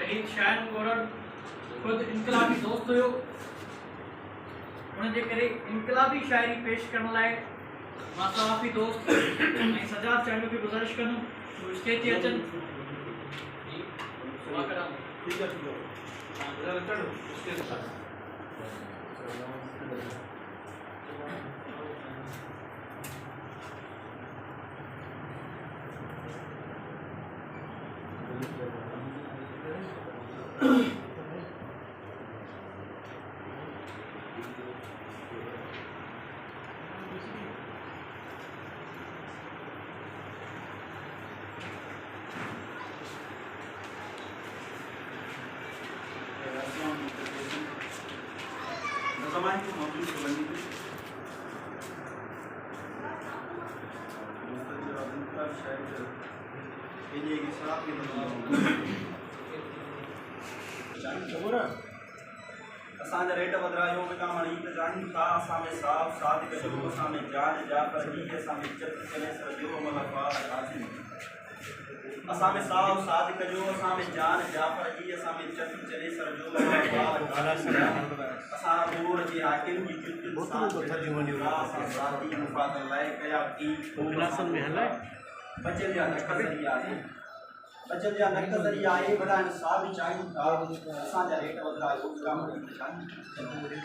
शहीद शायन गौरव खुद इनकलाबी दोस्त हुयो। उनजे करे इनकलाबी शायरी पेश करण लाइ मां सवाफ़ी दोस्त ऐं सजाद चांडू खे गुज़ारिश कंदुमि वो स्टेज ते अचनि। ठीक है चलो स्टेज पर असांजा रेट वधरायो विकामणी जानी था असां में साफ साथ कजो असां में जान जाफर जी असां में चत चले सजो मलफा कासिम असां में साफ साथ कजो असां में जान जाफर जी असां में चत चले सजो मलफा कासिम असां दूर जी हाकिम जी जुत साथ चली वणियो असां साथी मुफादल लाए कया की क्लासन में हला बचल या नकसरी आहे बचल या नकसरी आहे बड़ा इंसाफ भी चाहिए था असां जा रेट वधरायो विकामणी चाहिए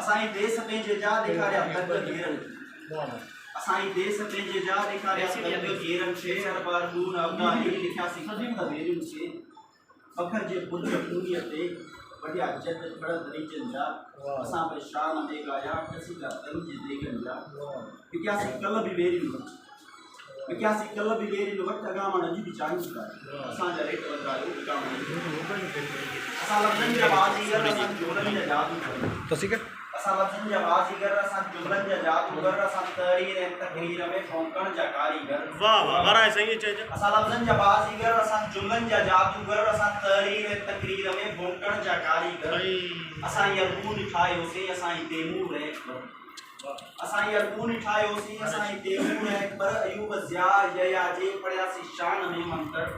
असां देश पंहिंजे जा ॾेखारिया दर्द घेरन असां देश पंहिंजे जा ॾेखारिया दर्द घेरन छे हर बार गुण अवदाही लिखियासी खदीम वेरिन छे फखर जे पुज पूरीअ ते बढ़िया जद खड़द रीजन जा असां पे शान में गाया कसी का तंज देगन जा लिखियासी कल भी वेरिन विक्यासी कल भी वेरी वक्त अगामण जी भी चाहिए था असां जा रेट वधायो विकामणी असां लफ्ज़न जा बाज़ीगर असां जुमलन जा जादूगर तसीक असां लफ्ज़न जा बाज़ीगर असां जुमलन जा जादूगर असां तहरीर ऐं तकरीर में भौंकण जा कारीगर वाह वाह वराए सही चए असां लफ्ज़न जा बाज़ीगर असां जुमलन जा जादूगर असां तहरीर ऐं तकरीर में भौंकण जा कारीगर असां यरगून ठायोसी असां तैमूर है असां यरगून ठायोसी असां तैमूर है पर अयूब ज़िया या जे पढ़ियासी शान में मंतर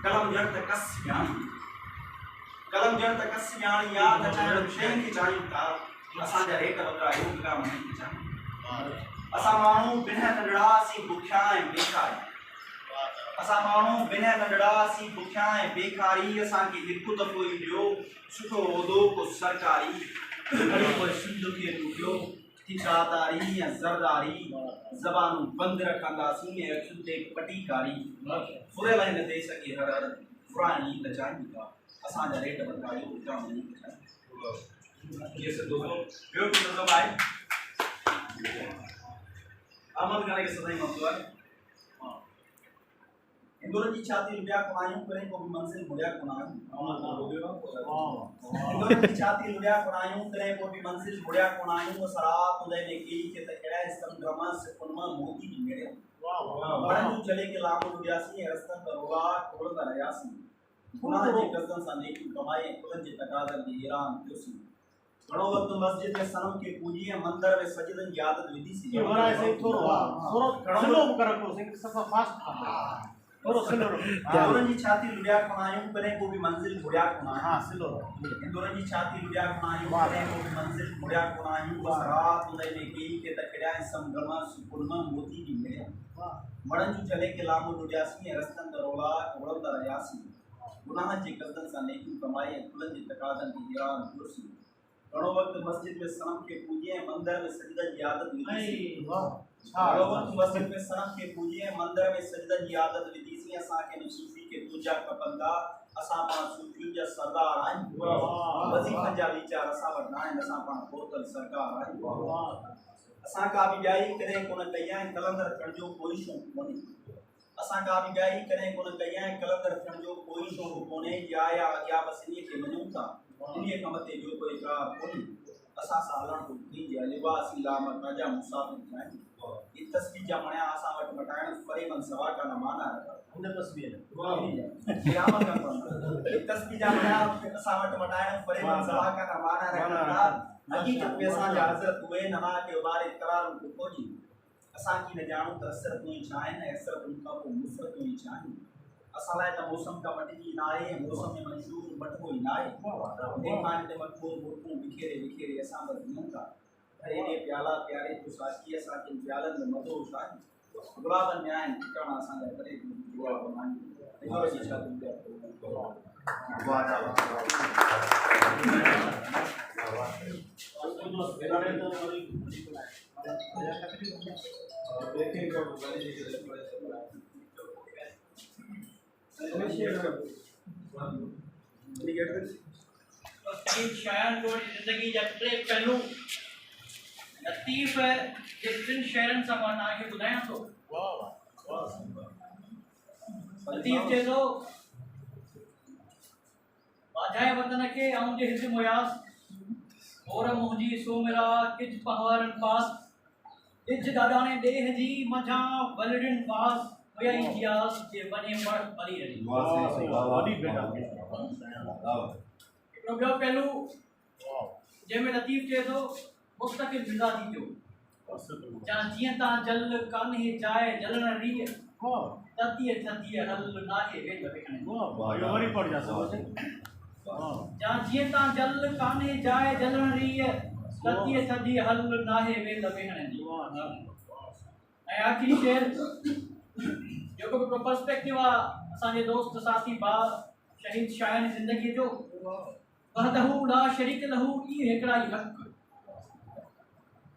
कलम जड़ तकस यानी कलम जड़ तकस यानी याद अचाइण शयुनि खे चाहियूं था असां जा रेट वधायो विकामणी खे चाहियूं असां माण्हू बिना नंढड़ासी बुखिया ऐं बेकारी असां माण्हू बिना नंढड़ासी बुखिया ऐं बेकारी असांखे हिकु दफ़ो ई ॾियो सुठो उहिदो को सरकारी घड़ी पर सिंध खे ॾियो ठिकादारी या ज़रदारी ज़बान बंद रखंदासीं ऐं अखियुनि ते पटीकारी फुरियल हिन देश खे हर हर फुराणी त चाहियूं था असां जा रेट वधायो विकामणी खे चाहियूं ये से दोस्तों ॿियो बि मतिलबु आहे अहमद खान खे सदाईं मौक़ो आहे हिंदुनि जी छाती लुॿिया कोन्ह कॾहिं को बि मंज़िल मुड़िया कोन हिंदुनि जी छाती लुॿिया कोन्ह कॾहिं को बि मंज़िल मुड़िया कोन आहियूं असां राति उदय में कई खे त कहिड़ा संग्राम से उनमां मोती बि मिलियो वणनि जूं चले के लाभ लुॿियासीं ऐं रस्तनि त रोला टोड़ंदा रहियासीं गुनाह जे कज़नि सां नेकियूं कमाए ऐं कुलनि जे तक़ाज़नि जी हैरान थियोसीं घणो वक़्तु मस्जिद में सनम खे पूॼी ऐं मंदर में सजदनि जी आदत विधीसीं हिंदुनि जी छाती लुॿिया कोन आहियूं कॾहिं को बि मंज़िल मुड़िया कोन आहियूं हिंदुनि जी छाती लुॿिया कोन आहियूं कॾहिं को बि मंज़िल मुड़िया कोन आहियूं असां राति उदय में कई खे त कहिड़ा संगम सुकुन मां मोती बि मिलिया वणनि जूं चले के लाभ लुॿियासीं ऐं रस्तनि ते रोला टोड़ंदा रहियासीं गुनाह जे कज़नि सां नेकियूं कमाए ऐं कुलनि जे तक़ाज़नि जी हैरान थियोसीं घणो वक़्तु मस्जिद में सनम खे पूॼी ऐं मंदर में सजदनि जी आदत विधीसीं घणो वक़्तु मस्जिद में सनम खे पूॼी ऐं मंदर में सजदनि जी आदत विधीसीं असांखे न सूफ़ी खे दूजा खपनि था असां पाण सूफ़ियुनि जा सरदार आहियूं वज़ीफ़नि जा वीचार असां वटि न आहिनि असां पाण बोतल सरकार आहियूं असां का बि ॿियाई कॾहिं कोन कई आहे कलंदर थियण जो कोई शौक़ु कोन्हे असां का बि ॿियाई कॾहिं कोन कई आहे कलंदर थियण जो कोई शौक़ु कोन्हे या अॻियां बसि इन्हीअ खे मञूं था इन्हीअ खां मथे ॿियो कोई इक़रार कोन्हे असां सां हलण घुरिजे जे लिबास इलाम राजा मुसाफ़िर थिया ये तस्वीर जा मणिया असां वटि मटाइण फरेबन सवा का न माना हुन तस्वीर क़यामत का पन ये तस्वीर जा मणिया असां वटि मटाइण फरेबन सवा का न माना रखंदा हकीकत में असां जा हज़रत उहे नमा के बारे करार को खोजी असां की न जाणू त असर तूं ई छा आहिनि ऐं असर उन खां पोइ मुफ़त तूं ई छा आहिनि असां लाइ त मौसम का मटिजी न आहे मौसम में मंजूर मटको ई न आहे तंहिंखां ते मटको मुटकूं विखेरे विखेरे असां बि जीऊं था अरे रे प्याला प्यारे तो साथी असां किन प्यालनि में मज़ो शाही गुलाबनि में आहिनि ठिकाणा असां लाइ करे दुआ बनाई टेक्नोलॉजी छा थी शायरनि जो ज़िंदगी जा टे पहलू लतीफ़ जे टिनि शहरनि सां मां तव्हांखे ॿुधायां थो लतीफ़ चए थो वाधाए वतन खे ऐं जे हिज मुयास मोर मुंहिंजी सोमिरा किज पहाड़नि पास इज ॾाॾाणे ॾेह जी मझां वलड़ियुनि पास हुयई जियास जे वने मड़ भली रही हिकिड़ो ॿियो पहलू जंहिंमें लतीफ़ चए थो मुस्तक़िल मिज़ाजी जो जा जीअं तव्हां जल कान्हे जाइ जलण रीह ततीअ थतीअ हल नाहे वेल वेखणे जा जीअं तव्हां जल कान्हे जाइ जलण रीह ततीअ थतीअ हल नाहे वेल वेखणे ऐं आख़िरी शेर जेको बि पर्सपेक्टिव आहे असांजे दोस्त साथी भाउ शहीद शायर जी ज़िंदगी जो वहदहू ला शरीक लहू ई हिकिड़ा ई हक़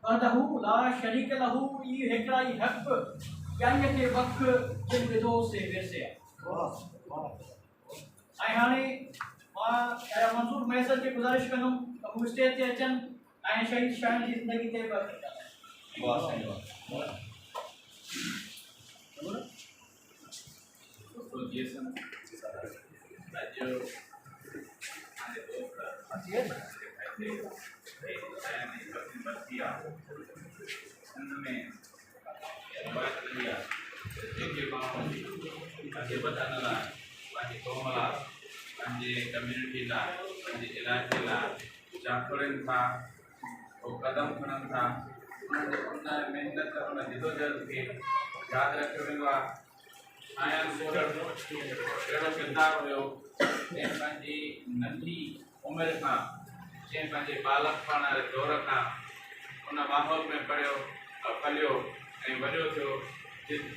वहदहू ला शरीक लहू ई हिकिड़ा ई हक़ ॼाईअ खे वक़ जिन विधो से विरसे ऐं हाणे मां मंज़ूर मैसर खे गुज़ारिश कंदुमि त हू स्टेज ते अचनि ऐं शहीद शायर जी ज़िंदगी ते कम्युनिटी इलाइक़े लाइ जाखड़नि था कदम खणनि था उन महिनत उन जिदोजहद खे यादि रखियो वेंदो आहे आया अहिड़ो किरदारु हुयो जंहिं पंहिंजी नंढी उमिरि खां जंहिं पंहिंजे बालकपण वारे दौर खां उन माहौल में पलियो ऐं वॾो थियो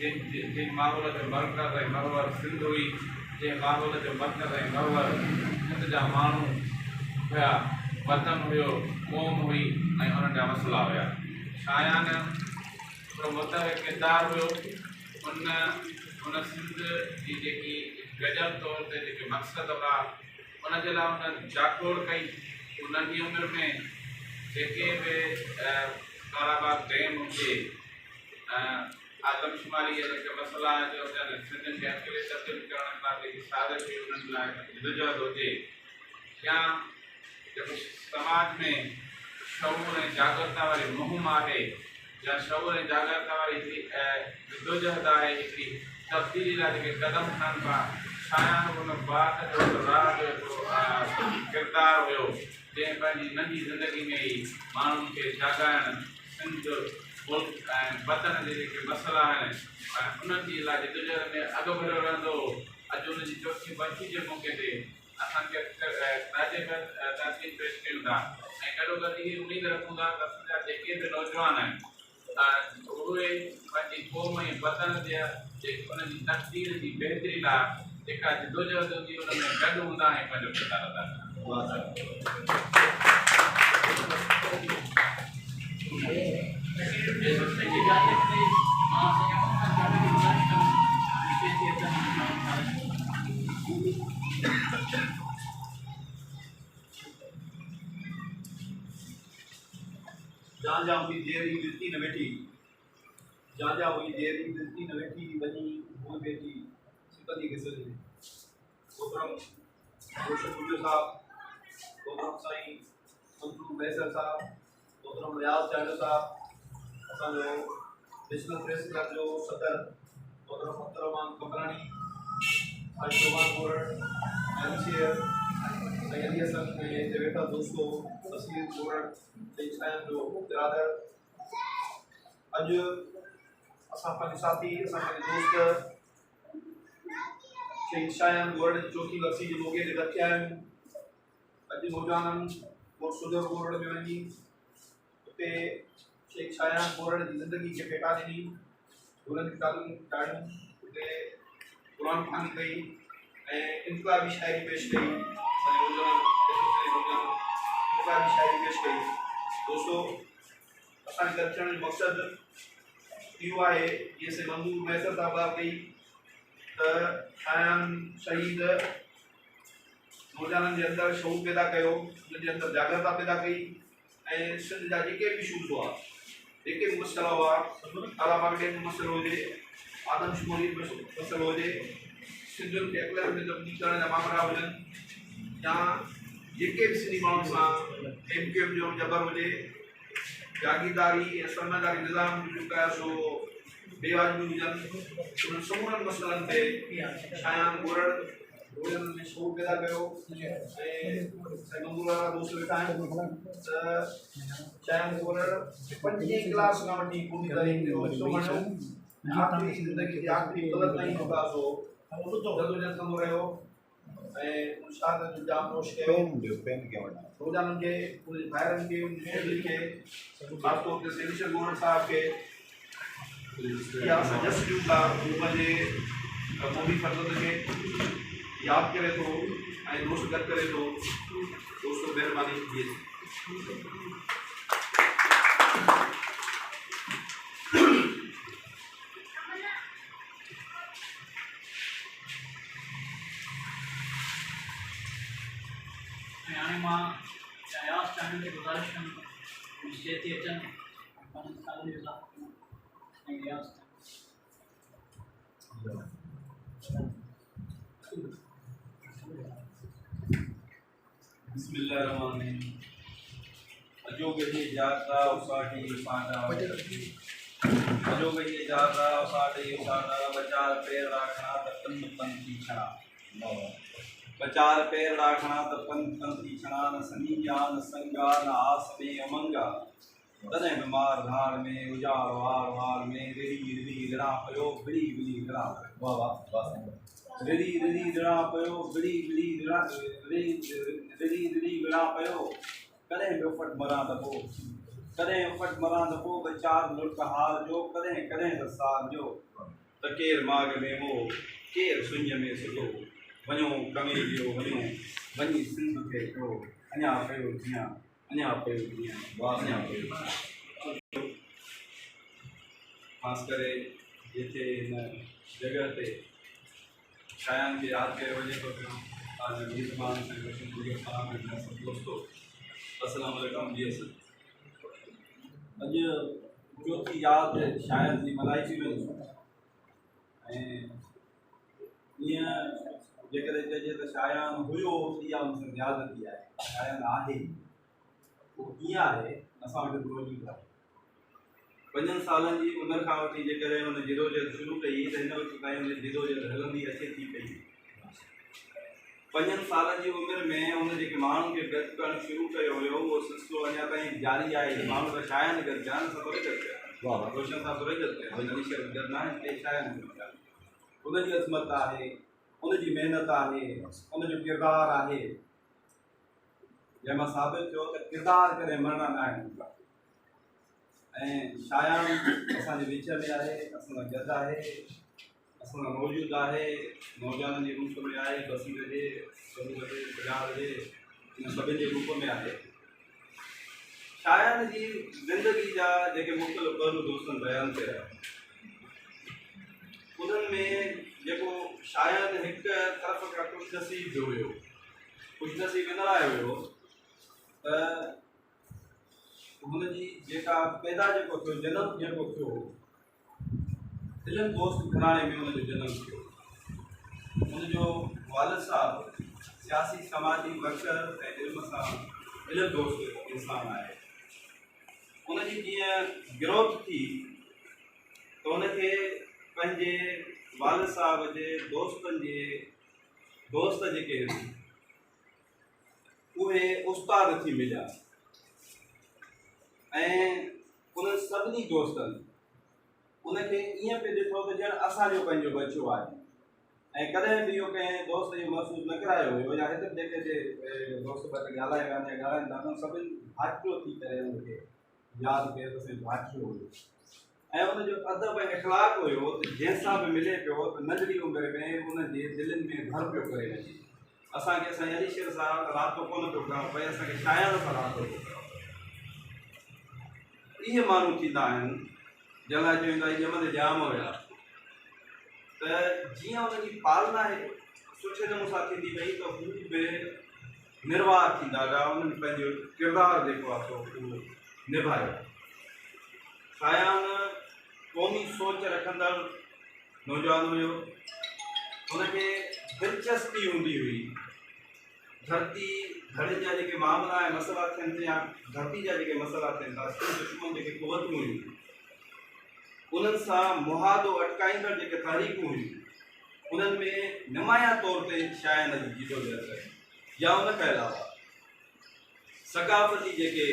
जिन माहौल जो मरकज़ ऐं महवर सिंध हुई जंहिं माहौल जो मरकज़ ऐं महवर सिंध जा माण्हू हुया वतन हुयो क़ौम हुई ऐं उन्हनि जा मसइला हुया शायान हिकिड़ो मुतहरिक किरदारु हुयो उन सिंध जी जेकी गज़ल तौर ते जेके मक़सद हुआ उनजे लाइ उन जाकोड़ कई उन नंढी उमिरि में जेके बि काराबाग डैम हुजे आदमशुमारी जा जेके मसइला जो हुजनि सिंध खे अकेले तब्दील करण लाइ जेकी साज़िश हुई उन्हनि लाइ जिदोजहद हुजे या जेको समाज में शऊर ऐं जागरता वारी मुहिम आहे या शऊर ऐं जागरता वारी जिदोजहद आहे हिकिड़ी तब्दीली लाइ जेके क़दम खणनि था शायान उन बात जो राह जो किरदारु हुयो जंहिं पंहिंजी नंढी ज़िंदगी में ई माण्हुनि खे जाॻाइण सिंध मुल्क ऐं वतन जे जेके मसइला आहिनि उन्हनि जी लाइ जिदोजहद में अॻु भरियो रहंदो अॼु उनजी चौथी बरसी जे मौक़े ते असांखे ताज़ीम पेश कयूं था ऐं गॾो गॾु इहा उमेद रखूं था त असांजा जेके बि नौजवान आहिनि उहे पंहिंजी क़ौम ऐं वतन जे उनजी तक़दीर जी बहितरी लाइ जेका जिदोजहद हूंदी उन में गॾु हूंदा ऐं पंहिंजो किरदारु अदा जा हुई देरी विरती न वेठी जा हुई देरी विरती न वेठी वनी हुई बेटी सिपति के सजे कोतरम रोशन साहब कोतरम साईं मंजूर मैसर साहब कोतरम रियाज चांडो साहब असांजो नेशनल प्रेस क्लब जो सदर कोतरम अब्दुर्रहमान कमरानी आयुष्मान गोरड़ एमसीए सैयदी हसन में वेठा दोस्तों तस्वीर गोरड़ जो बिरादर अॼु असां पंहिंजे साथी असां पंहिंजे दोस्त शेख शायान गोरड़ चौथी वरसी जे मौके ते गॾिया आहियूं। अॼु नौजवाननि कोट सुदर गोरड़ में वञी उते शेख शायान गोरड़ जी ज़िंदगी खे भेटा ॾिनी, हुननि तालीम ॾाढियूं उते क़ुरान ख़्वानी कई ऐं इनकलाबी शाइरी पेश कई। इनकलाबी शाइरी पेश कई। दोस्तों, असांजे गॾु थियण जो मक़सदु इहो आहे, जीअं से मंजूर मैसर साहब कई त शायान शहीद नौजवाननि जे अंदरि शौक़ पैदा कयो, उन्हनि जे अंदरि जागरता पैदा कई ऐं सिंध जा जेके बि इशूज़ हुआ, जेके बि मसइला हुआ, तालाबागडे जो मसइलो हुजे, आदमशुमारी जो मसइलो हुजे, सिंधियुनि खे अकलनि में तब्दील करण जा मामला हुजनि, या जेके बि सिंधी माण्हुनि सां MQM जो जबर हुजे, जागीरदारी ऐं सरमादारी निज़ाम जेका सो बेवाजिबी हुजनि, उन्हनि समूरनि मसइलनि ते शायान गोरड़ उन्हनि में शौक़ पैदा कयो ऐं मंजूर वारा दोस्त वेठा आहिनि त शायान गोरड़ 5वीं क्लास खां वठी पूरी तारीख़ जो हिसो खणियो ऐं आख़िरी ज़िंदगी जे आख़िरी पल ताईं जेका सो जदोजहद कंदो रहियो ऐं उन शहादत जो जाम नोश कयो। नौजवाननि खे, उनजे भाइरनि खे, उनजी फैमिली खे, ख़ासि तौर ते सेविशर गोरड़ साहिब खे इहा असां जस ॾियूं था, उनजे मोदी फर्ज़त खे यादि करे थो ऐं दोस्त गॾु करे थो। दोस्तों, महिरबानी थिए। हाणे मां अयाज़ चैनल खे गुज़ारिश कंदुमि स्टेज ते अचनि, पंहिंजे साल जो इज़ाफ़ो कनि ऐं अयाज़ बिस्मिल्लाहिर्रहमानिर्रहीम। अजोगही जाता उसाटी उसाटा, अजोगही जाता उसाटी उसाटा, बचार पैर राखना त पंथी छड़ा, बचार पैर राखना त पंथी छड़ा, न संगीया न संगा न आस में अमंगा, तने बीमार धार में उजाड़ वार वार में रिड़ी रिड़ी रिड़ा पयो बिड़ी बिड़ी रिड़ा। वाह वाह वाह। रिड़ी रिड़ी रिड़ा पयो बिड़ी बिड़ी रिड़ा, रिड़ी रिड़ी रिड़ा पयो, कदें बि उफट मरां दबो, कदें उफट मरां दबो, बचार लुट हार जो, कदें कदें त सार जो, त केर माग में हो केर सुञ में सुठो, वञो कमेलियो वञो वञी सिंध खे खो, अञा पयो जीअं अञा पयो जीअं अञा पयो। ख़ासि करे जिथे हिन जॻह ते शायान खे यादि करे वञे थो पियो, तव्हांजा मेज़बान साईं दोस्तो, अस्सलाम वालेकुम जी। अॼु चौथी यादि शायान जी मल्हाई थी वञे ऐं ईअं जेकॾहिं चइजे त शायान हुयो, इहा मुंहिंजी यादि थी आहे। शायान आहे, उहो कीअं आहे, असां वटि मौजूदु आहे। 5 सालनि जी उमिरि खां वठी जेकॾहिं हुन जिदोजहद शुरू कई त हिन वक़्तु ताईं हुन जिदोजहद हलंदी अचे थी पई। 5 सालनि जी उमिरि में हुन जेके माण्हुनि खे गॾु करणु शुरू कयो हुयो, उहो सिलसिलो अञा ताईं जारी आहे। माण्हू त शायान गॾु थिया, सां थोरे गॾु थिया, रोशन सां थोरे गॾु थिया, हुन शइ गॾु न आहे, शायान गॾु थिया। हुनजी अज़मत आहे, हुनजी महिनत आहे, हुनजो किरदारु आहे, जंहिंमां साबित थियो त किरदारु कॾहिं मरणा न आहिनि। ऐं शायान असांजे विच में आहे, असां सां गॾु आहे, असां सां मौजूदु आहे, नौजवाननि जे रूप में आहे, बसीर जे सबूर जे बाज़ार जे इन सभिनि जे रूप में आहे। शायान जी ज़िंदगी जा जेके मुख़्तलिफ़ पहलू दोस्तनि बयानु कया, उन्हनि में जेको शायदि हिकु तरफ़ खां ख़ुशनसीब जो हुयो, ख़ुशनसीब इन लाइ हुयो त हुनजी जेका पैदा जेको थियो, जनमु जेको थियो, इल्मु दोस्त घराणे में हुनजो जनमु थियो। हुनजो वालिद साहबु सियासी समाजी वर्कर ऐं इल्म सां इल्मु दोस्त इंसानु आहे। हुनजी जीअं गिरोथ थी त हुनखे पंहिंजे वालिद साहब जे दोस्तनि जे दोस्त जेके आहिनि उहे उस्ताद थी मिलिया ऐं उन सभिनी दोस्तनि उनखे ईअं पियो ॾिठो त ॼण असांजो पंहिंजो बचो आहे। ऐं कॾहिं बि इहो कंहिं दोस्त जो महसूसु न करायो हुयो या हिते जेके दोस्त ॿ ॻाल्हाए ॻाल्हाइनि था उन्हनि सभिनी भाटियो थी करे हुनखे यादि कयो त साईं भाटियो हुयो ऐं उनजो अदब ऐं इख़लाक़ हुयो त जंहिंसां बि मिले पियो त नंढड़ी उमिरि में उन्हनि जे दिलनि में घर पियो करे वञे। असांखे साईं अलीशेर सां राब्तो कोन पियो करणो पए, असांखे शायाण सां राब्तो पियो करणो पए। इहे माण्हू थींदा आहिनि जंहिं लाइ चवंदा आहिनि ॼमंदे ॼाम हुया त जीअं उनजी पालना सुठे नमूने सां थींदी वई त हू बि निर्वाह थींदा विया, उन्हनि पंहिंजो किरदारु जेको आहे सो उहो निभायो। शायान क़ौमी सोच रखंदड़ नौजवान हुयो, हुनखे दिलचस्पी हूंदी हुई धरती धड़े जा जेके मामला ऐं मसइला थियनि था या धरती जा जेके मसइला थियनि था, दुश्मन जेके क़ुवतूं हुयूं उन्हनि सां मुहादो अटकाईंदड़ जेके तहरीकूं हुयूं उन्हनि में नुमाया तौर ते शायान जी जिदोजहद कई। या उन खां अलावा सकाफ़ती जेके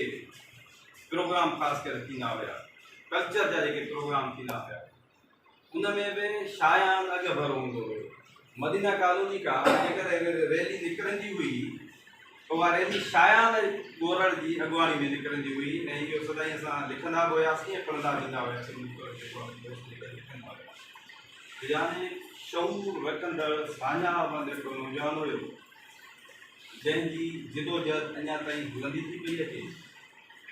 प्रोग्राम ख़ासि करे थींदा हुया, कल्चर जा जेके प्रोग्राम थींदा हुया, उन में बि शायान अॻु भरो हूंदो हुयो। मदीना कॉलोनी खां जेकर रैली निकिरंदी हुई त उहा रैली शायान ॻोल्हण जी अॻुवाणी में निकिरंदी हुई ऐं इहो सदाईं असां लिखंदा बि हुआसीं ऐं पढ़ंदा वेंदा हुआसीं। यानी शऊर रखंदड़ साञावंद हिकिड़ो नौजवान हुयो जंहिंजी जिदोजहद अञा ताईं हलंदी थी पई अचे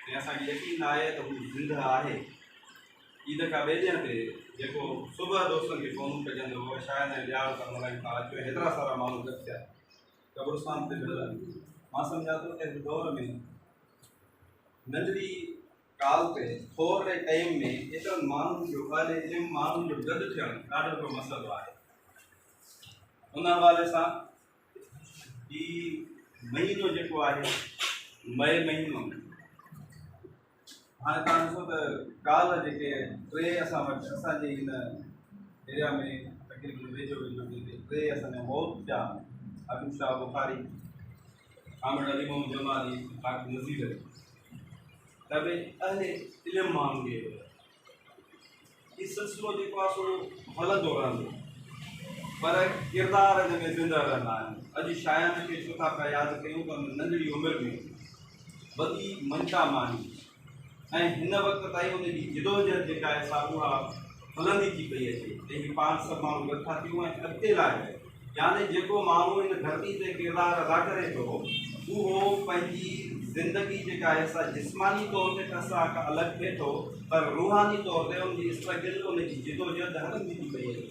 ऐं असांखे यकीन आहे त हू ज़िंदह आहे। ईद खां ॿिए ॾींहं ते जेको सुबुह दोस्तनि खे फ़ोन कजंदो हुओ शायदि ॼाण था मल्हाइनि था अचो, हेतिरा सारा माण्हू गॾु थिया क़ब्रिस्तान ते मिलनि। मां सम्झा थो त हिन दौर में नंढड़ी काल ते थोरे टाइम में एतिरनि माण्हुनि जो ॻाल्हि इल्मु माण्हुनि जो गॾु थियणु ॾाढो हिकिड़ो मसइलो आहे। उन हवाले सां ही महीनो जेको आहे मई महीनो, हाणे तव्हां ॾिसो त काल जेके टे असां वटि असांजे हिन एरिया में तक़रीबन वेझो वेझो जेके टे असांजा मौत थिया, हाकिम शाह बुखारी, आमिर अली मोहम्मद जमाली, हाकिम नज़ीर अली, त बि अहले इल्मु माण्हू ॾे हीउ सिलसिलो जेको आहे सो हलंदो रहंदो, पर किरदार हिन में ज़िंदा रहंदा आहिनि। अॼु शायान खे छो था पिया यादि कयूं त नंढड़ी उमिरि में वॾी मंशा मानी ऐं हिन वक़्त ताईं उनजी जिदोजहद जेका आहे सा उहा हलंदी थी पई अचे ऐं हीअ पाण सभु माण्हू गॾु था थियूं ऐं अॻिते लाइ यानी जेको माण्हू हिन धरती ते किरदारु अदा करे थो उहो पंहिंजी ज़िंदगी जेका आहे सा जिस्मानी तौर ते असां खां अलॻि थिए थो, पर रूहानी तौर ते उनजी स्ट्रगल उनजी जिदोजहद हलंदी थी पई अचे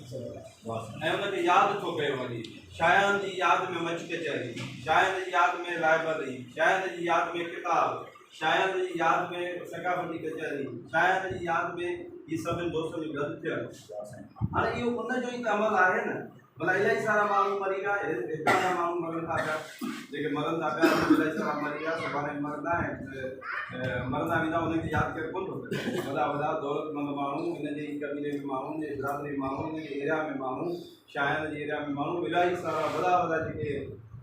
ऐं उनखे यादि थो कयो वञे। शायान जी यादि में मच कचहरी, शायान जी यादि में लाइब्रेरी, शायान जी यादि में किताब, शायान जी यादि में सकाफ़ती कचहरी, शायान जी यादि में ये सभिनी दोस्तनि जो गॾु थियणु। हाणे इहो उनजो ई त अमल आहे न, भला इलाही सारा माण्हू मरी विया, हितां जा माण्हू मरनि था पिया, जेके मरनि था पिया इलाही सारा मरी विया, सुभाणे मरंदा ऐं मरंदा वेंदा, उनखे यादि करे कोन थो करे। वॾा वॾा दौलतमंद माण्हू, हिन जे कबीले में माण्हू, हिन जे बिरादरी माण्हू, हिन जे एरिया में माण्हू, शायान जे एरिया में माण्हू, इलाही सारा वॾा वॾा जेके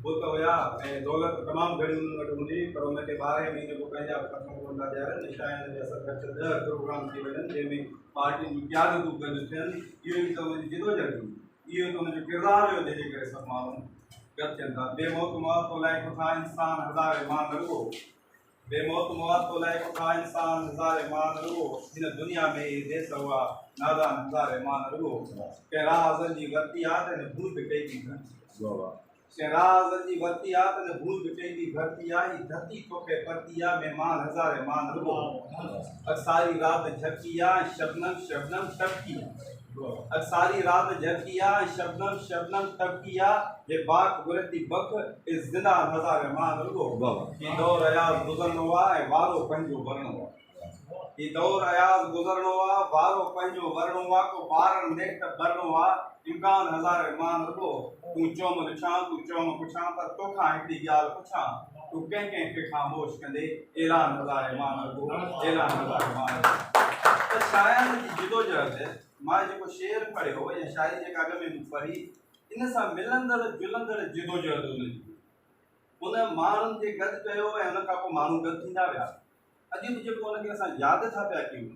बुत हुया ऐं दौलत तमामु घणी उन्हनि वटि हूंदी, पर उनखे 12 महीने पोइ पंहिंजा ख़तमु कोन था ॾियनि। शायान जा 10 प्रोग्राम थी वञनि जंहिंमें पार्टियुनि जूं क़यादतूं गॾु थियनि। इहो ई त उनजी जिदोजहद हुई, इहो त उनजो किरदारु हुयो जंहिंजे करे सभु माण्हू गॾु थियनि था। बेमौत मौत तो लाइ था इंसान हज़ारे मान रुगो, बेमौत मौत तो लाइ था इंसान हज़ारे मान रुगो, हिन दुनिया में देस हुआ नादान हज़ारे मान रुगो, कंहिं राज़नि जी वरिती आहे त हिन भूल कई थी कंहिं राज़नि जी वरिती आहे त हिन भूल कई थी भरती आहे, ही धरती तोखे परती आहे, महिमान हज़ारे मान रुगो, सारी राति झपकी आहे शबनम शबनम टपकी, सारी रात झपकी आहे शबनम शबनम टपकी आहे, ये बाक गुरती बख इस जिंदा हज़ारे मान रुगो, ये दौर अयाज़ गुज़रनो आहे वारो पंहिंजो वरणो आहे, ये दौर अयाज़ गुज़रनो आहे वारो पंहिंजो वरणो आहे, को ॿारनि नेठ भरणो आहे, इम्कान हज़ारे मान रुगो, तूं चोम ॾिठां तूं चोम पुछां, पर तोखां हिकिड़ी ॻाल्हि पुछां, तूं कंहिं कंहिंखे ख़ामोश कंदे ऐलान हज़ारे मान रुगो, ऐलान हज़ारे मान रुगो। त शायान जी जिदोजहद मां जेको शेर पढ़ियो या शायरी जेका अॻ में पढ़ी, इन सां मिलंदड़ जुलंदड़ जिदोजहद हुनजी उन माण्हुनि खे गॾु कयो ऐं उन खां पोइ माण्हू गॾु थींदा विया। अॼु बि जेको हुनखे असां यादि था पिया कयूं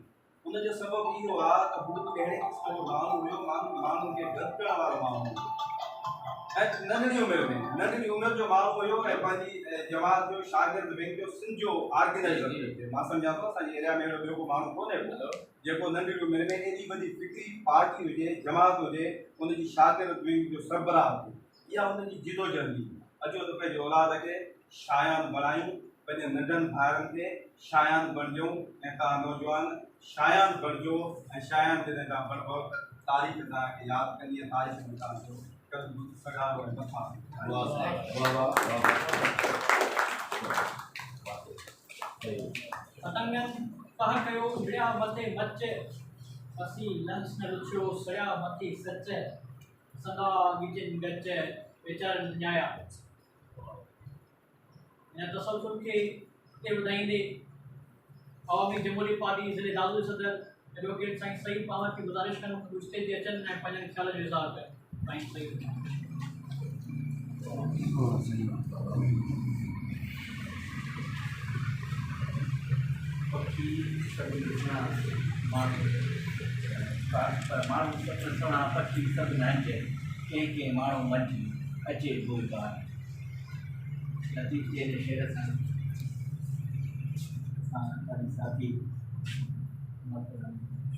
उनजो सबबु इहो आहे त हू कहिड़े क़िस्म जो माण्हू हुयो, माण्हुनि खे गॾु करण वारो माण्हू हुयो। नंढड़ी उम्र जो माण्हू हुयो ऐं पंहिंजी जमात जो शागिर्द बैंक जो सिंध जो ऑर्गेनाइज़र हुयो। मां सम्झां थो असांजे एरिया में अहिड़ो ॿियो को माण्हू कोन्हे जेको नंढड़ी उम्र में एॾी वॾी फिक्री पार्टी हुजे जमात हुजे उनजी शागिर्द बैंक जो सरबराह हुजे। इहा उनजी जिदोजहद हुई। अचो त पंहिंजे औलाद खे शायान बणायूं, पंहिंजे नंढनि भाइरनि खे शायान बणिजूं ऐं तव्हां नौजवान शायान बणिजो ऐं शायान जॾहिं तव्हां बणिबो तारीख़ तव्हांखे यादि कंदी आहे, तारीख़ में तव्हांजो पतंगन पह कयो विड़िया मथे मच असी लंस न रुछियो सया मथे सच सदा गिचन गच विचार न्याया। इन तसलसल के ते ॿुधाईंदे अवामी जमहूरी पार्टी ज़िले दादू सदर एडवोकेट साईं सईद पावर की गुज़ारिश करूं स्टेज ते अचनि ऐं पंहिंजनि ख़्याल जो इज़हार कनि। साईं सईद पक्षी सभी दुनिया माण्हू सुहिणा पक्षी सभु नाचे के माण्हू मची अचे कोई बार नतीजे जे शेर सां पंहिंजी साथी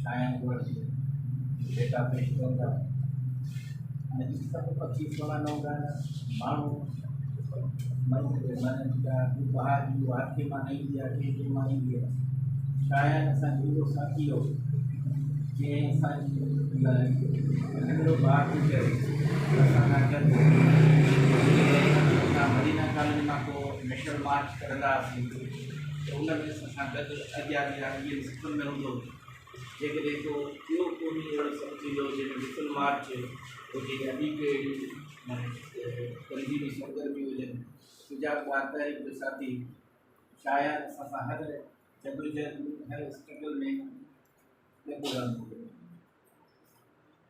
शायन गोड़ बेटा पेश कंदा ऐं सभु पक्षी सुहिणा न हूंदा आहिनि। माण्हू मन जा बहार जी आखे मां न ईंदी आहे कंहिंखे मां ईंदी आहे। शायन असांजो उहो साथी हो जंहिं असांजी नंढिड़ो भाउ थी करे असां गॾु मदीना कॉलोनी मां को नेशनल मार्च करंदा हुआसीं त उन में असां गॾु अॻियां इहे स्कूल में हूंदो जेकॾहिं को ॿियो कोन्हे अहिड़ो सम्झी लो जंहिंमें स्कूल मार्च हुजे या ॿी कहिड़ी तंज़ीमी सरगर्मी हुजनि सुजात 12 तारीख़ जो साथी शायद असां सां हर जदोजहद हर स्ट्रगल में लॻो रहंदो हुयो।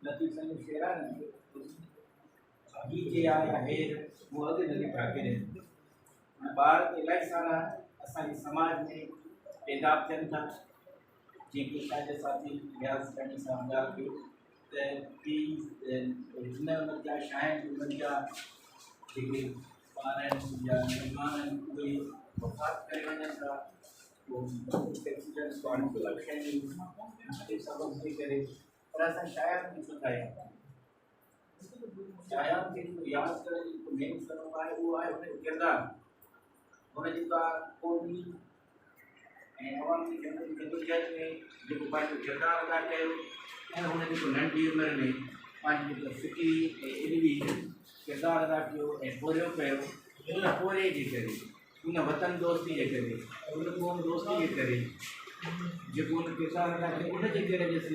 लतीफ़ साईं जो शेर आहे न ही जे आया हेर वो अॻु न लिखा किरे। हाणे ॿार त इलाही सारा असांजे समाज में पैदा थियनि था जेके शायदि साथी रियाज़ करणी सां ॻाल्हि कयो त हिन उमिरि जा शाइर उमिरि जा जेके ॿार आहिनि या नौजवान आहिनि उहे वफ़ात करे वञनि था एक्सीडेंट्स सबब थी करे पर असां शाइर बि सुठा आहियूं। शाइर खे यादि करण जी जेको मेन सबब आहे उहो आहे हुनजो किरदारु हुनजी का कोन्ही ऐं अवामी जदोजहद में जेको पंहिंजो किरदारु अदा कयो ऐं हुन जेको नंढी उमिरि में पंहिंजी जेको फिक्री ऐं इल्मी किरदारु अदा कयो ऐं पोरियो कयो उन पोरे जे करे उन वतन दोस्ती जे करे उन क़ौम दोस्ती जे करे जेको उन किरदारु अदा कयो उनजे करे ॾिसी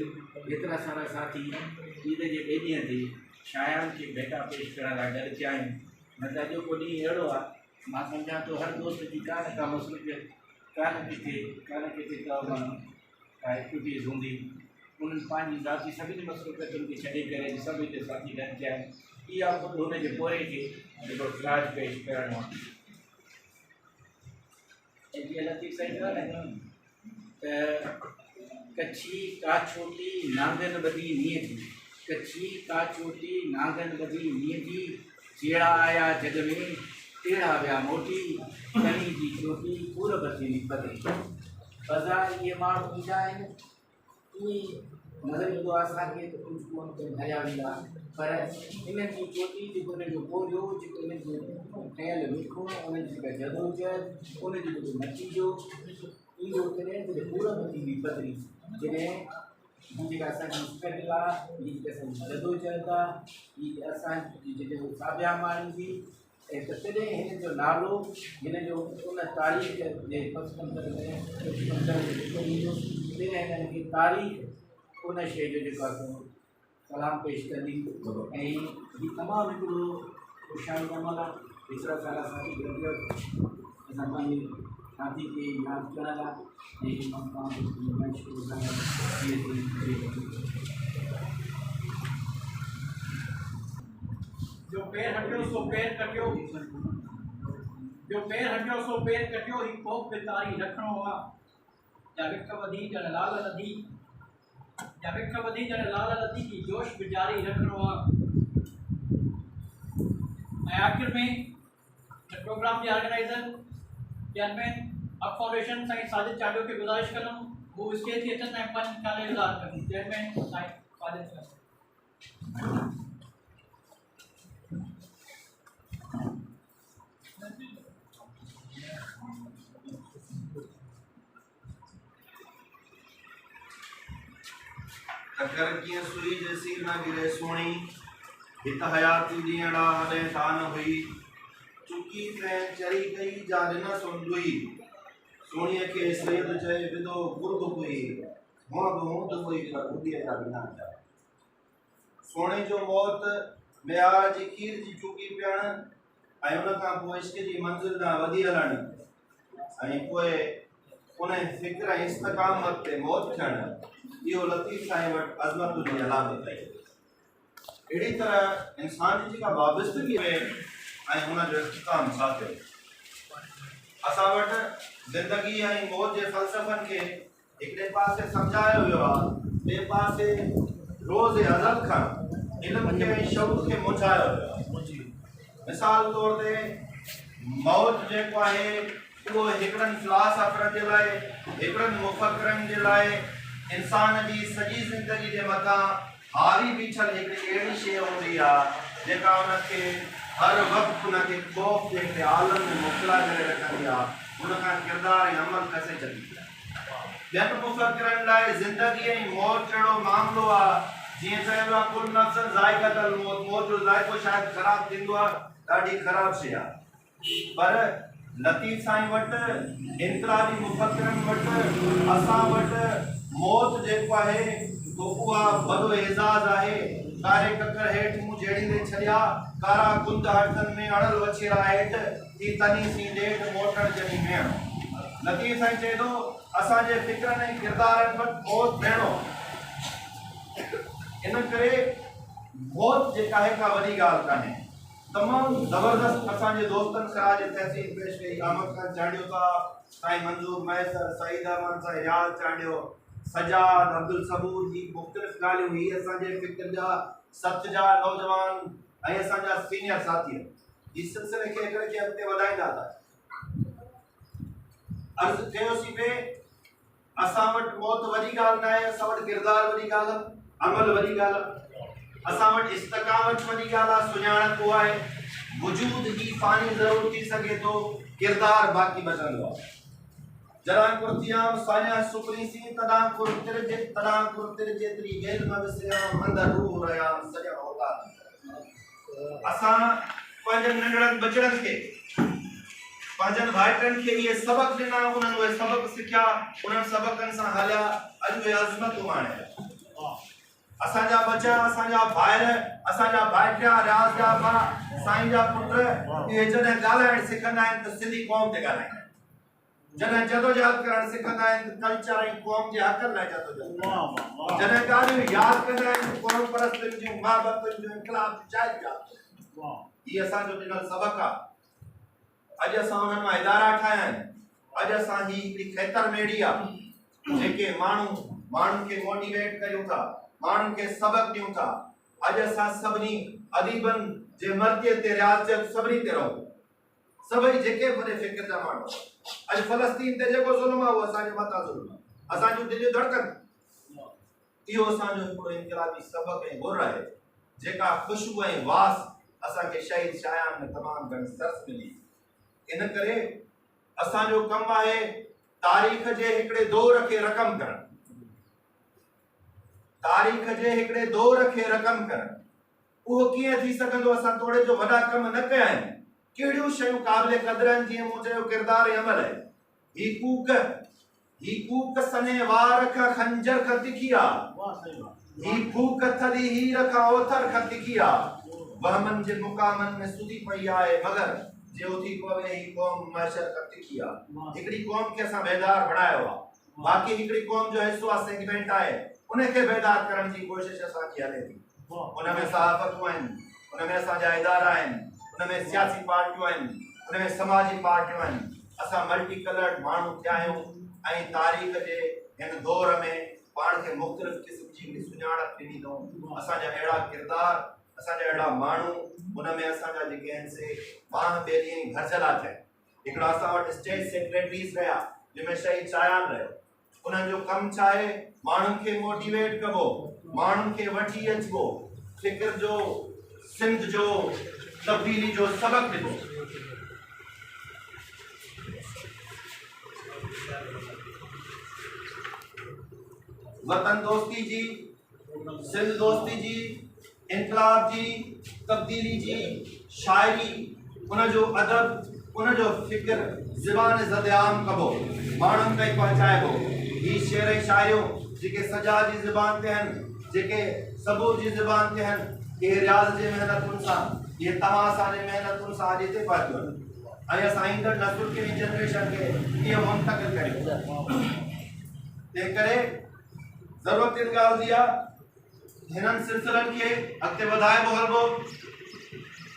एतिरा सारा साथी ईद जे ॿिए ॾींहं ते शायनि खे बेटा पेश करण लाइ गॾु थिया आहिनि। न त अॼो को ॾींहुं अहिड़ो आहे मां सम्झां थो हर दोस्त जी का न का मसरूफ़ियत का न किथे का एक्टिविटीज़ हूंदी उन्हनि पंहिंजी ज़ाती सभिनी मसरूफ़ियतुनि खे छॾे करे सभु हिते साथी गॾु थिया आहिनि। इहा ख़ुदि हुनजे पोरे खे जेको ख़राज पेश करणो आहे। ऐं जीअं लतीफ़ साईं चयो न त कच्छी का छोटी नांगन बदी नीअ जी कच्छी का छोटी नांगन बदी नीअ जी जहिड़ा आया जग में टेढ़ा विया मोटी कणी जी चोटी पूरब थी निपते बाज़ार इहे माण्हू ईंदा आहिनि ईअं नज़र ईंदो आहे असांखे त कुझु कोन ते हलिया वेंदा पर इन्हनि जी चोटी जेको हिन जो पोरियो जेको हिन जो ठहियल मिठो उनजी जेका जदोजहद उनजो जेको नतीजो ईंदो कॾहिं जॾहिं पूरब थींदी पतरी जॾहिं हीअ जेका असांजी स्ट्रगल आहे हीअ जेका असांजी जदोजहद आहे हीअ असांजी जेको साबिया माणी थी ऐं त तॾहिं हिन जो नालो हिन जो उन तारीख़ जे पस मंज़र में जेको ईंदो तॾहिं हिननि खे तारीख़ उन शइ जो जेको आहे सलाम पेश कंदी ऐं हीअ तमामु हिकिड़ो ख़ुशहाल अमल आहे। एतिरा सारा साथी गॾु असां पंहिंजे साथी खे यादि करण लाइ जो पैर हटियो सो पैर कटियो जो पैर हटियो सो पैर कटियो ही कोप बितारी रखणो आहे या विख वधी ॼण लाल लधी या विख वधी ॼण लाल लधी की जोश बि जारी रखणो आहे। ऐं आख़िर में प्रोग्राम के ऑर्गेनाइज़र चेयरमैन अक फाउंडेशन साईं साजिद चांडियो खे गुज़ारिश कंदुमि वो स्टेज ते अचनि ऐं पंज ख़्याल इज़हार कनि। चेयरमैन साईं साजिद चांडियो। अगर कीअं सुई जे सिर न गिरे सोणी हित हयाती ॾींहड़ा हले शान हुई चुकी पे चरी गई जा न सुंदुई सोणीअ खे सैयद चए विदो गुर्द हुई हूंद हुई पर बुद्धीअ जा बिना जा सोणे जो मौत मेयार जी खीर जी चुकी पियण ऐं उन खां पोइ इश्क जी मंज़िल ॾांहुं वधी हलण ऐं पोइ उन फ़िक्र ऐं इस्तक़ामत ते मौत थियण इहो लतीफ़ साईं वटि अज़मत जी अलामत आहे। अहिड़ी तरह इंसान जी जेका वाबस्तगी में ऐं हुन जो इख्तिताम छा थियो असां वटि ज़िंदगी ऐं मौत जे फ़लसफ़नि खे हिकिड़े पासे सम्झायो वियो आहे ॿिए पासे रोज़ अज़ल खां इल्म खे ऐं शऊर खे मुंझायो वियो आहे। मिसाल तौर ते मौत जेको आहे उहो हिकिड़नि फ़िलासफ़रनि जे लाइ हिकिड़नि मुफ़क्किरनि जे लाइ इंसान जी सॼी ज़िंदगी जे मथां हावी बीठल हिकिड़ी अहिड़ी शइ हूंदी आहे जेका उनखे हर वक़्तु उनखे ख़ौफ़ जे हिकिड़े आलम में मुबतला करे रखंदी आहे उन खां किरदार ऐं अमल कसे छॾींदी आहे। ॿियनि मुफ़क्किरनि लाइ ज़िंदगी ऐं मौत अहिड़ो मामिलो आहे जीअं चइबो आहे कुल नफ़्स ज़ाइक़तुल मौत मौत जो ज़ाइक़ो शायदि ख़राबु थींदो आहे ॾाढी ख़राबु शइ आहे पर लतीफ़ साईं वटि इनक़लाबी मुफ़क्किरनि वटि असां वटि मौत जेको आहे तो उहा वॾो एज़ाज़ आहे। कारे ककर हेठि मूं जहिड़ींदे छॾिया कारा कुंद हथनि में अड़ल वछेरा हेठि थी तनी सी ॾेठ मोटण जनी भेण। लतीफ़ साईं चए थो असांजे फ़िक्रनि ऐं किरदारनि वटि मौत भेणो इन करे मौत जेका आहे का वॾी ॻाल्हि कान्हे। तमामु ज़बरदस्त असांजे दोस्तनि सिराज तहसील पेश कई अहमद खान चांडियो साहब साईं मंज़ूर मैसर सईद अहमद साईं रियाज़ चांडियो सजाद अब्दुल सबूर जी मुख़्तलिफ़ ॻाल्हियूं ही असांजे फ़िक्र जा सत जा नौजवान ऐं असांजा सीनियर साथी इस सिलसिले खे हिकिड़े खे अॻिते वधाईंदा था। अर्ज़ु कयोसीं पे असां वटि मौत वॾी ॻाल्हि न आहे असां वटि किरदार वॾी ॻाल्हि आहे अमल वॾी ॻाल्हि आहे असां वटि इस्तक़ामत वॾी ॻाल्हि आहे सुञाणप आहे वजूद ही फ़ानी ज़रूर थी सघे थो किरदार बाक़ी बचंदो आहे। जॾहिं कुर्तियाम सानिया सुपरी सी तॾहिं कुर्तिर जेतिरी गेल में विसरिया अंदर रूह रहिया सॼा होता असां पंहिंजनि नंढड़नि बचड़नि खे पंहिंजनि भाइटनि खे इहे सबक़ ॾिना उन्हनि उहे सबक़ सिखिया उन्हनि सबक़नि सां हलिया अॼु उहे अज़मतूं आणे असांजा बचा असांजा भाइर असांजा भाइटिया रियाज़ जा भाउ साईं जा पुट इहे जॾहिं ॻाल्हाइण सिखंदा आहिनि त सिंधी क़ौम ते ॻाल्हाईंदा आहिनि जॾहिं जदोजहद करणु सिखंदा आहिनि त कल्चर ऐं क़ौम जे हक़नि लाइ जदोजहद जॾहिं ॻाल्हियूं यादि कंदा आहिनि क़ौम परस्तुनि जूं मुहबतुनि जूं इनक़लाब जूं जाइज़ ॻाल्हि इहे असांजो ॾिनल सबक़ आहे। अॼु असां उन्हनि मां इदारा ठाहिया आहिनि अॼु असां ही हिकिड़ी खैतर मेड़ी आहे जेके माण्हुनि खे मोटिवेट कयूं था माण्हुनि खे सबक़ ॾियूं था। अॼु असां सभिनी अदीबनि जे मर्ज़ीअ ते रियाज़ सभिनी ते रहूं सभई जेके बि फ़िक्र जा माण्हू अॼु फ़लस्तीन ते जेको ज़ुल्म आहे उहो असांजे मथां ज़ुल्म आहे असांजूं दिलियूं धड़कनि इहो असांजो हिकिड़ो इनक़लाबी सबक़ ऐं गुर आहे जेका ख़ुशबू ऐं वास असांखे शहीद शायान में तमामु घणी सरस मिली। इन करे असांजो कमु आहे तारीख़ जे हिकिड़े दौर खे रक़म करणु तारीख़ जे हिकिड़े दौर खे रक़म करणु उहो कीअं थी सघंदो असां तोड़े जो वॾा कम न कया आहिनि कहिड़ियूं शयूं क़ाबिल क़दर आहिनि जीअं मूं चयो किरदार ऐं अमल आहे ही कूक सने वार खां खंजर खां तिखी आहे ही फूक थदी हीर खां ओथर खां तिखी आहे वहमन जे मुकामनि में सुधी पई आहे मगर जे उथी पवे ही क़ौम महशर खां तिखी आहे। हिकिड़ी क़ौम खे असां बेदार बणायो आहे बाक़ी हिकिड़ी क़ौम जो हिस्सो आहे सेगमेंट आहे उनखे बेदार करण जी कोशिश असांजी हले थी उनमें सहाफ़तूं आहिनि उनमें असांजा इदारा आहिनि उनमें सियासी पार्टियूं आहिनि उनमें समाजी पार्टियूं आहिनि असां मल्टी कलर्ड माण्हू थिया आहियूं ऐं तारीख़ जे हिन दौर में पाण खे मुख़्तलिफ़ क़िस्म जी सुञाणप ॾिनी अथऊं असांजा अहिड़ा किरदार असांजा अहिड़ा माण्हू उन में असांजा जेके आहिनि से ॿाह ॿेड़ियूं भरिजल आहे हिकिड़ा असां वटि स्टेट सेक्रेटरीज़ रहिया जंहिंमें शहीद चायान रहियो उन्हनि जो कमु छा आहे माण्हुनि खे मोटिवेट कबो माण्हुनि खे वठी अचिबो फ़िक्र जो सिंध जो तब्दीली जो सबक़ ॾिनो वतन दोस्ती जी सिंध दोस्ती जी इनकलाब जी तब्दीली जी शायरी उन जो अदब उन जो फ़िक्र ज़बान ज़देआम कबो माण्हुनि ताईं पहुचाइबो ही शेर शायरियूं जेके सजा जी ज़बान ते आहिनि जेके सबूर जी ज़बान ते आहिनि इहे रियाज़ जी महिनतुनि सां इहे तव्हां असांजी महिनतुनि सां अॼु हिते पहुतियूं आहिनि ऐं असां ईंदड़ नसुल खे जनरेशन खे इहो मुंतक़िल करियूं तंहिं करे ज़रूरत इन ॻाल्हि जी आहे हिननि सिलसिलनि खे अॻिते वधाइबो हलबो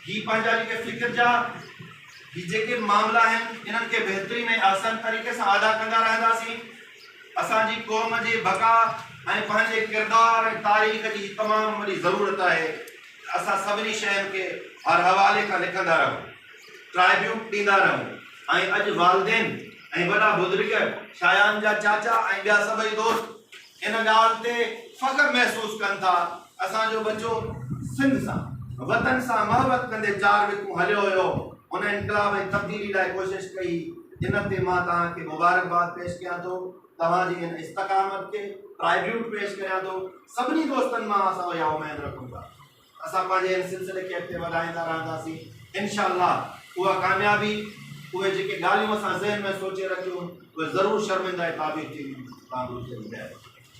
ही पंहिंजा जेके फ़िक्र जा ही जेके मामला आहिनि इन्हनि खे बहितरीन ऐं आसान तरीक़े सां अदा कंदा रहंदासीं असांजी क़ौम जी बका ऐं पंहिंजे किरदार ऐं तारीख़ जी तमामु वॾी ज़रूरत आहे असां सभिनी शयुनि खे हर हवाले खां लिखंदा रहूं ट्राइब्यूट ॾींदा रहूं ऐं अॼु वालिदेन ऐं वॾा बुज़ुर्ग शायान जा चाचा ऐं ॿिया सभई दोस्त इन ॻाल्हि ते फ़ख्र महसूस कनि था असांजो बच्चो सिंध सां वतन सां मोहबत कंदे 4 विकूं हलियो हुयो उन इनकलाब ऐं तब्दीली लाइ कोशिश कई इन ते मां तव्हांखे मुबारकबाद पेश कयां थो तव्हांजी इन इस्तक़ामत खे ट्राइब्यूट पेश कयां थो सभिनी दोस्तनि मां असां इहा उमेद रखूं था असां पंहिंजे इन सिलसिले खे अॻिते वधाईंदा रहंदासीं इंशाअल्लाह उहा कामयाबी उहे जेके ॻाल्हियूं असां ज़हन में सोचे रखियूं उहे ज़रूरु शर्मिंदा ऐं ताबीर थींदियूं तव्हां